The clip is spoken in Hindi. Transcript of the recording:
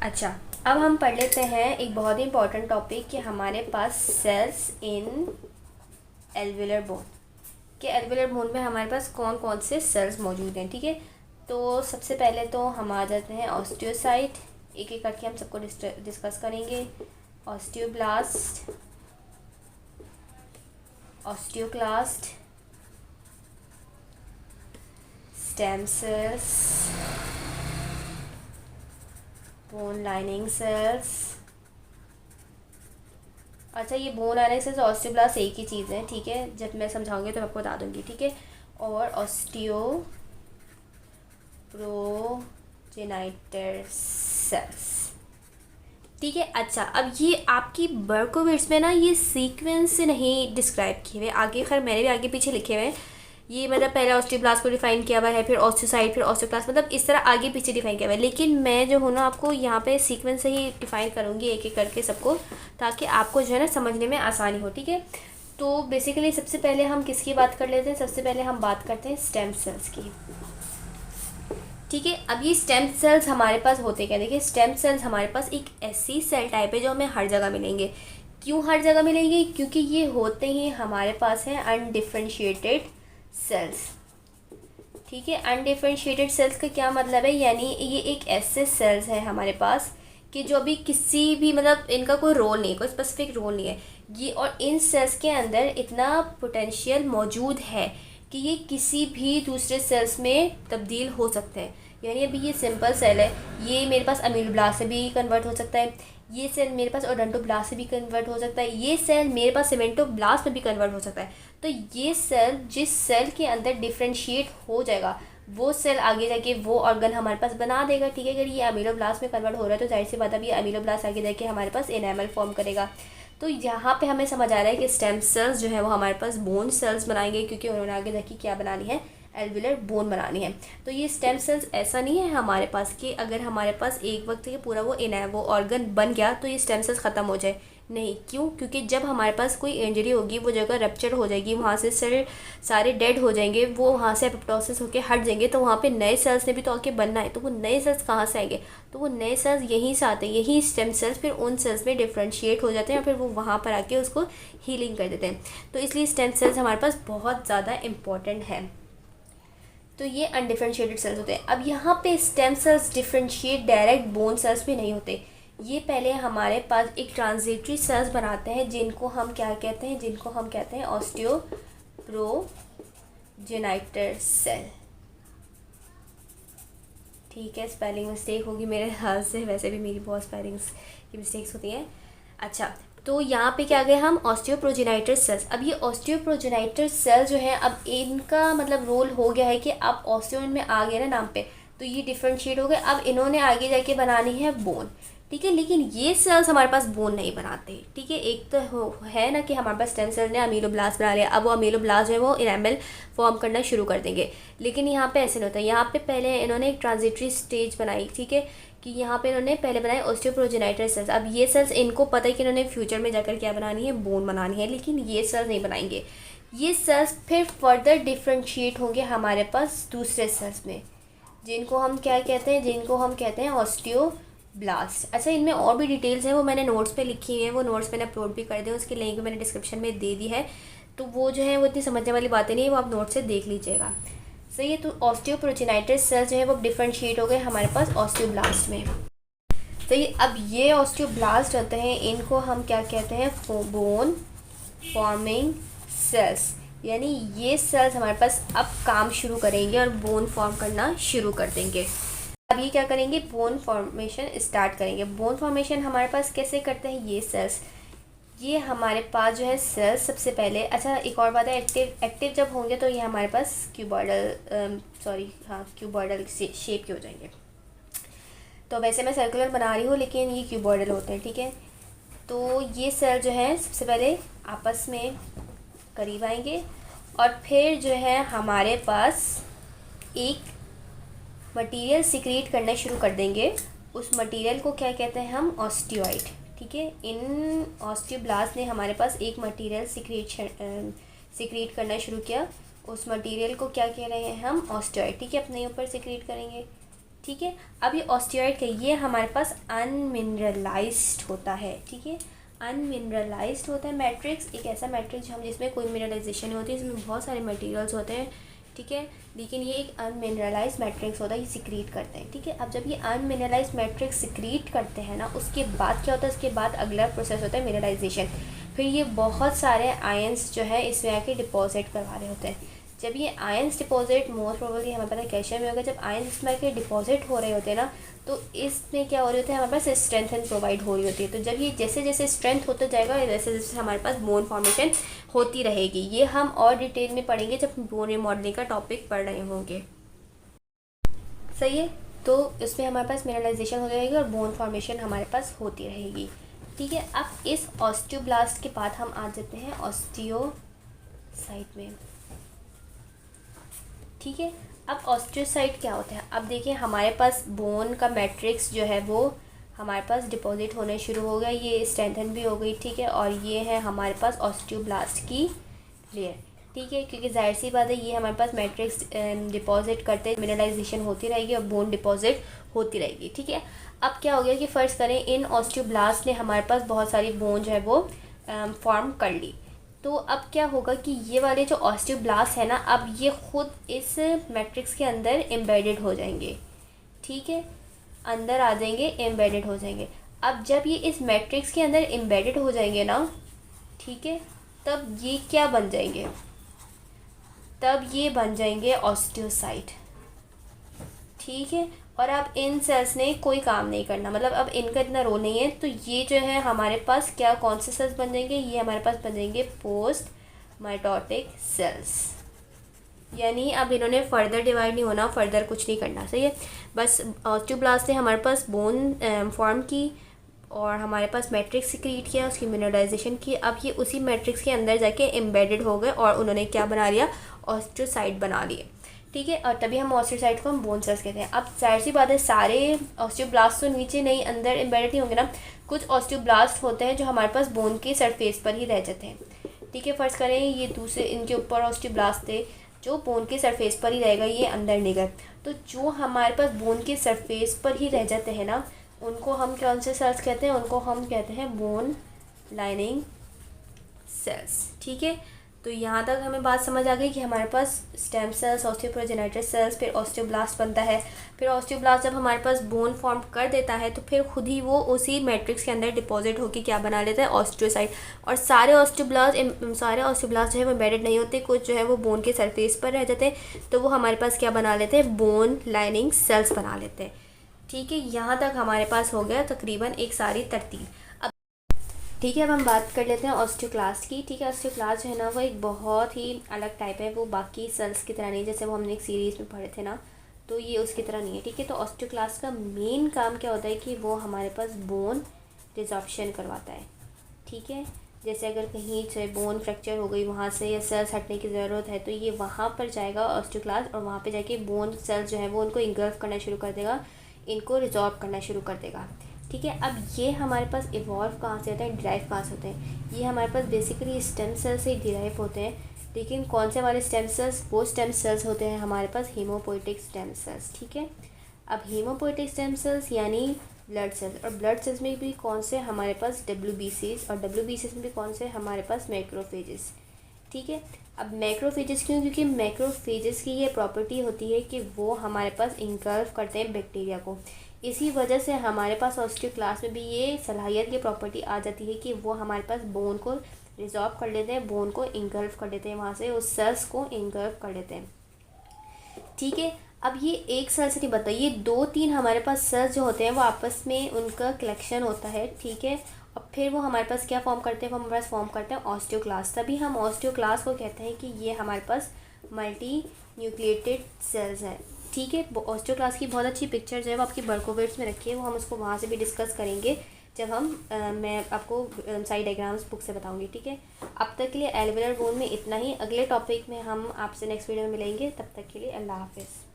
अच्छा, अब हम पढ़ लेते हैं एक बहुत ही इंपॉर्टेंट टॉपिक कि हमारे पास सेल्स इन एल्वियुलर बोन कि एल्वियुलर बोन में हमारे पास कौन कौन से सेल्स मौजूद हैं। ठीक है, तो सबसे पहले तो हम आ जाते हैं ऑस्टियोसाइट। एक एक करके हम सबको डिस्कस करेंगे। Osteoblast, osteoclast, stem cells, bone lining cells. अच्छा, ये बोन लाइनिंग सेल्स ऑस्टियोब्लास्ट एक ही चीज़ है। ठीक है, जब मैं समझाऊंगी तो आपको बता दूंगी। ठीक है, और प्रोजेनाइटर सेल्स। ठीक है, अच्छा, अब ये आपकी बर्कोविट्स में ना ये सीक्वेंस से नहीं डिस्क्राइब किए हुए, आगे खैर मैंने भी आगे पीछे लिखे हुए हैं। ये मतलब पहले ऑस्टियोब्लास्ट को डिफाइन किया हुआ है, फिर ऑस्टियोसाइट, फिर ऑस्टियोक्लास्ट, मतलब इस तरह आगे पीछे डिफाइन किया हुआ है। लेकिन मैं जो हूँ ना आपको यहाँ पे सीक्वेंस से ही डिफाइन करूँगी एक एक करके सबको, ताकि आपको जो है ना समझने में आसानी हो। ठीक है, तो बेसिकली सबसे पहले हम किसकी बात कर लेते हैं? सबसे पहले हम बात करते हैं स्टेम सेल्स की। ठीक है, अब ये स्टेम सेल्स हमारे पास होते क्या? देखिए, स्टेम सेल्स हमारे पास एक ऐसी सेल टाइप है जो हमें हर जगह मिलेंगे। क्यों हर जगह मिलेंगे? क्योंकि ये होते ही हमारे पास हैं अनडिफरेंशिएटेड सेल्स। ठीक है, अनडिफरेंशिएटेड सेल्स का क्या मतलब है? यानी ये एक ऐसे सेल्स है हमारे पास कि जो अभी किसी भी मतलब इनका कोई रोल नहीं है, कोई स्पेसिफिक रोल नहीं है ये, और इन सेल्स के अंदर इतना पोटेंशियल मौजूद है कि ये किसी भी दूसरे सेल्स में तब्दील हो सकते हैं। यानी अभी ये सिंपल सेल है, ये मेरे पास अमीलोब्लास्ट से भी कन्वर्ट हो सकता है, ये सेल मेरे पास ओडोंटोब्लास्ट से भी कन्वर्ट हो सकता है, ये सेल मेरे पास सीमेंटोब्लास्ट में भी कन्वर्ट हो सकता है। तो ये सेल जिस सेल के अंदर डिफ्रेंशिएट हो जाएगा वो सेल आगे जाके वो ऑर्गन हमारे पास बना देगा। ठीक है, अगर ये अमीलोब्लास्ट में कन्वर्ट हो रहा है तो जाहिर सी बात, अब ये अमीलोब्लास्ट आगे जाके हमारे पास एनामल फॉर्म करेगा। तो यहाँ पे हमें समझ आ रहा है कि स्टेम सेल्स जो है वो हमारे पास बोन सेल्स बनाएंगे, क्योंकि उन्होंने आगे जाके क्या बनानी है? एल्वियुलर बोन बनानी है। तो ये स्टेम सेल्स ऐसा नहीं है हमारे पास कि अगर हमारे पास एक वक्त के पूरा वो ऑर्गन बन गया तो ये स्टेम सेल्स ख़त्म हो जाए। नहीं, क्यों? क्योंकि जब हमारे पास कोई इंजरी होगी, वो जगह रप्चर हो जाएगी, वहाँ से सेल सारे डेड हो जाएंगे, वो वहाँ से एपोप्टोसिस होकर हट जाएंगे, तो वहाँ पे नए सेल्स ने भी तो आके बनना है। तो वो नए सेल्स कहाँ से आएंगे? तो वो नए सेल्स यहीं से आते हैं, यही स्टेम सेल्स फिर उन सेल्स में डिफ्रेंशिएट हो जाते हैं और फिर वो वहाँ पर आके उसको हीलिंग कर देते हैं। तो इसलिए स्टेम सेल्स हमारे पास बहुत ज़्यादा इंपॉर्टेंट है। तो ये अनडिफरेंशिएटेड सेल्स होते हैं। अब यहाँ पे stem cells differentiate direct bone cells भी नहीं होते, ये पहले हमारे पास एक ट्रांजिटरी सेल्स बनाते हैं जिनको हम क्या कहते हैं? जिनको हम कहते हैं ऑस्टियोप्रोजेनाइटर सेल। ठीक है, स्पेलिंग मिस्टेक होगी मेरे ख्याल से, वैसे भी मेरी बहुत स्पेलिंग्स की मिस्टेक्स होती हैं। अच्छा, तो यहाँ पे क्या गए हम? ऑस्टियोप्रोजेनाइटर सेल्स। अब ये ऑस्टियोप्रोजेनाइटर सेल जो है, अब इनका मतलब रोल हो गया है कि अब ऑस्टियो इनमें आ गया ना नाम पे, तो ये डिफ्रेंशिएट हो गए। अब इन्होंने आगे जाके बनानी है बोन। ठीक है, लेकिन ये सेल्स हमारे पास बोन नहीं बनाते। ठीक है, एक तो है ना कि हमारे पास स्टेम सेल ने अमीलोब्लास्ट बना लिया, अब वो अमीलोब्लास्ट जो है वो इनेमल फॉर्म करना शुरू कर देंगे। लेकिन यहाँ पे ऐसे नहीं होता। यहाँ पे पहले इन्होंने एक ट्रांजिटरी स्टेज बनाई। ठीक है, कि यहाँ पे इन्होंने पहले बनाए ऑस्टियोप्रोजेनाइटर सेल्स। अब ये सेल्स इनको पता है कि इन्होंने फ्यूचर में जाकर क्या बनानी है? बोन बनानी है, लेकिन ये सेल्स नहीं बनाएंगे। ये सेल्स फिर फर्दर डिफ्रेंशिएट होंगे हमारे पास दूसरे सेल्स में, जिनको हम क्या कहते हैं? जिनको हम कहते हैं ऑस्टियोब्लास्ट। अच्छा, इनमें और भी डिटेल्स हैं, वो मैंने नोट्स पे लिखी हैं, वो नोट्स मैंने अपलोड भी कर दिए, उसकी लिंक मैंने डिस्क्रिप्शन में दे दी है। तो वो जो है वो इतनी समझने वाली बातें नहीं है, वो आप नोट से देख लीजिएगा। सही है, तो ऑस्टियोप्रोजेनाइटर सेल्स जो है वो डिफरेंशिएट हो गए हमारे पास ऑस्टियोब्लास्ट में। तो ये अब ये ऑस्टियोब्लास्ट होते हैं, इनको हम क्या कहते हैं? Bone forming sales. यानी ये सेल्स हमारे पास अब काम शुरू करेंगे और बोन फॉर्म करना शुरू कर देंगे। अब ये क्या करेंगे? बोन फॉर्मेशन स्टार्ट करेंगे। बोन फॉर्मेशन हमारे पास कैसे करते हैं ये सेल्स? ये हमारे पास जो है सेल्स सबसे पहले, अच्छा एक और बात है, एक्टिव जब होंगे तो ये हमारे पास क्यूबॉइडल शेप के हो जाएंगे। तो वैसे मैं सर्कुलर बना रही हूँ, लेकिन ये क्यूबॉइडल होते हैं। ठीक है, तो ये सेल जो है सबसे पहले आपस में करीब आएंगे और फिर जो है हमारे पास एक मटेरियल सिक्रीट करना शुरू कर देंगे। उस मटेरियल को क्या कहते हैं हम? ऑस्टियोइड। ठीक है, इन ऑस्टियोब्लास्ट ने हमारे पास एक मटेरियल सिक्रीट करना शुरू किया। उस मटेरियल को क्या कह रहे हैं हम? ऑस्टियोइड। ठीक है, अपने ऊपर सिक्रीट करेंगे। ठीक है। अब ये ऑस्टियोइड का ये हमारे पास अनमिनरलाइज्ड होता है। ठीक है, अनमिनरलाइज्ड होता है मैट्रिक्स, एक ऐसा मैट्रिक्स हम जिसमें कोई मिनरलाइजेशन नहीं होती, इसमें बहुत सारे मटेरियल्स होते हैं। ठीक है, लेकिन ये एक अनमिनरलाइज मैट्रिक्स होता है, ये सिक्रीट करते हैं। ठीक है, अब जब ये अनमिनरलाइज मैट्रिक्स सिक्रीट करते हैं ना, उसके बाद क्या होता है, उसके बाद अगला प्रोसेस होता है मिनरलाइजेशन। फिर ये बहुत सारे आयंस जो है इसमें आके डिपॉजिट करवा रहे होते हैं। जब ये आयंस डिपॉजिट मोस्ट प्रोबेबली हमें पता है कैल्शियम में होगा, जब आयंस इसमें आके डिपॉजिट हो रहे होते हैं ना, तो इसमें क्या हो रहे होते हैं, हमारे पास स्ट्रेंथ प्रोवाइड हो रही होती है। तो जब ये जैसे जैसे स्ट्रेंथ होता जाएगा, जैसे जैसे हमारे पास बोन फॉर्मेशन होती रहेगी। ये हम और डिटेल में पढ़ेंगे जब बोन रिमॉडलिंग का टॉपिक पढ़ रहे होंगे। सही है, तो इसमें हमारे पास मिनरलाइजेशन हो जाएगी और बोन फॉर्मेशन हमारे पास होती रहेगी। ठीक है, अब इस ऑस्टियोब्लास्ट के बाद हम आ जाते हैं ऑस्टियोसाइट में। ठीक है, अब ऑस्टियोसाइट क्या होता है, अब देखिए हमारे पास बोन का मैट्रिक्स जो है वो हमारे पास डिपॉजिट होने शुरू हो गया, ये स्ट्रेंथन भी हो गई। ठीक है, और ये है हमारे पास ऑस्टियोब्लास्ट की लेयर। ठीक है, क्योंकि जाहिर सी बात है ये हमारे पास मैट्रिक्स डिपॉजिट करते मिनरलाइजेशन होती रहेगी और बोन डिपॉजिट होती रहेगी। ठीक है, अब क्या हो गया कि फ़र्ज़ करें इन ऑस्टियोब्लास्ट ने हमारे पास बहुत सारी बोन जो है वो फॉर्म कर ली। तो अब क्या होगा कि ये वाले जो ऑस्टियोब्लास्ट है ना, अब ये खुद इस मैट्रिक्स के अंदर एम्बेडेड हो जाएंगे। ठीक है, अंदर आ जाएंगे, एम्बेडेड हो जाएंगे। अब जब ये इस मैट्रिक्स के अंदर एम्बेडेड हो जाएंगे ना, ठीक है, तब ये क्या बन जाएंगे, तब ये बन जाएंगे ऑस्टियोसाइट। ठीक है, और अब इन सेल्स ने कोई काम नहीं करना, मतलब अब इनका इतना रोल नहीं है। तो ये जो है हमारे पास क्या कौन से सेल्स बन जाएंगे, ये हमारे पास बन जाएंगे पोस्ट माइटोटिक सेल्स। यानी अब इन्होंने फर्दर डिवाइड नहीं होना, फर्दर कुछ नहीं करना। सही है, बस ऑस्टियोब्लास्ट ने हमारे पास बोन फॉर्म की और हमारे पास मैट्रिक्स सिक्रीट किया, उसकी मिनरलाइजेशन की। अब ये उसी मैट्रिक्स के अंदर जाके एम्बेडेड हो गए और उन्होंने क्या बना लिया, ऑस्टियोसाइट बना लिए। ठीक है, और तभी हम ऑस्टियोसाइट को हम बोन सेल्स कहते हैं। अब जाहिर सी बात है सारे ऑस्टियोब्लास्ट तो नीचे नहीं अंदर एम्बेडेड नहीं होंगे ना, कुछ ऑस्टियोब्लास्ट होते हैं जो हमारे पास बोन के सरफेस पर ही रह जाते हैं। ठीक है, फ़र्ज़ करें ये दूसरे इनके ऊपर ऑस्टियोब्लास्ट थे जो बोन के सरफेस पर ही रहेगा, ये अंदर नहीं गए। तो जो हमारे पास बोन के सरफेस पर ही रह जाते हैं ना, उनको हम कौन से सेल्स कहते हैं, उनको हम कहते हैं बोन लाइनिंग सेल्स। ठीक है, तो यहाँ तक हमें बात समझ आ गई कि हमारे पास स्टेम सेल्स, ऑस्टियोप्रोजेनेटर सेल्स, फिर ऑस्टियोब्लास्ट बनता है। फिर ऑस्टियोब्लास्ट जब हमारे पास बोन फॉर्म कर देता है तो फिर खुद ही वो उसी मैट्रिक्स के अंदर डिपॉजिट होकर क्या बना लेता है, ऑस्टियोसाइट। और सारे ऑस्टियोब्लास्ट जो है वो एम्बेडेड नहीं होते, कुछ जो है वो बोन के सरफेस पर रह जाते हैं, तो वो हमारे पास क्या बना लेते हैं, बोन लाइनिंग सेल्स बना लेते हैं। ठीक है, यहाँ तक हमारे पास हो गया तकरीबन एक सारी तरतीब। अब ठीक है, अब हम बात कर लेते हैं ऑस्टियोक्लास्ट की। ठीक है, ऑस्टियोक्लास्ट जो है ना वो एक बहुत ही अलग टाइप है, वो बाकी सेल्स की तरह नहीं, जैसे वो हमने एक सीरीज़ में पढ़े थे ना, तो ये उसकी तरह नहीं है। ठीक है, तो ऑस्टियोक्लास्ट का मेन काम क्या होता है कि वो हमारे पास बोन रिजॉर्प्शन करवाता है। ठीक है, जैसे अगर कहीं से बोन फ्रैक्चर हो गई वहाँ से या सेल्स हटने की ज़रूरत है, तो ये वहाँ पर जाएगा ऑस्टियोक्लास्ट और वहाँ पे जाके बोन सेल्स जो है वो उनको इंगल्फ करना शुरू कर देगा, इनको रिजॉर्व करना शुरू कर देगा। ठीक है, अब ये हमारे पास इवॉल्व कहाँ से होता है, डिराइव कहाँ से होते हैं, ये हमारे पास बेसिकली स्टेम सेल से डिराइव होते हैं। लेकिन कौन से हमारे स्टेम सेल्स, वो स्टेम सेल्स होते हैं हमारे पास हीमोपोइटिक स्टेम सेल्स। ठीक है, अब हीमोपोइटिक स्टेम सेल्स यानी ब्लड सेल्स, और ब्लड सेल्स में भी कौन से हमारे पास WBCs, और WBCs में भी कौन से हमारे पास मैक्रोफेजेस। ठीक है, अब मैक्रोफेजेस क्यों, क्योंकि मैक्रोफेजेस की ये प्रॉपर्टी होती है कि वो हमारे पास इंगल्फ करते हैं बैक्टीरिया को। इसी वजह से हमारे पास ऑस्टियोक्लास्ट में भी ये सलाहियत, ये प्रॉपर्टी आ जाती है कि वो हमारे पास बोन को रिजॉर्व कर लेते हैं, बोन को इंगल्फ कर लेते हैं, वहाँ से उस सेल्स को इंगल्फ कर लेते हैं। ठीक है, अब ये एक सेल से नहीं बनता, ये 2-3 हमारे पास सेल्स जो होते हैं वो आपस में उनका कलेक्शन होता है। ठीक है, और फिर वो हमारे पास क्या फॉर्म करते हैं, वो हमारे पास फॉर्म करते हैं ऑस्टियोक्लास्ट। तभी हम ऑस्टियोक्लास्ट को कहते हैं कि ये हमारे पास मल्टी न्यूक्लिएटेड सेल्स हैं। ठीक है, ऑस्टियोक्लास्ट की बहुत अच्छी पिक्चर्स है वो आपकी बर्कोवेट्स में रखी है, वो हम उसको वहाँ से भी डिस्कस करेंगे जब हम मैं आपको साइड डायग्राम्स बुक से बताऊंगी। ठीक है, अब तक के लिए एल्वेलर बोन में इतना ही, अगले टॉपिक में हम आपसे नेक्स्ट वीडियो में मिलेंगे, तब तक के लिए अल्लाह हाफिज़।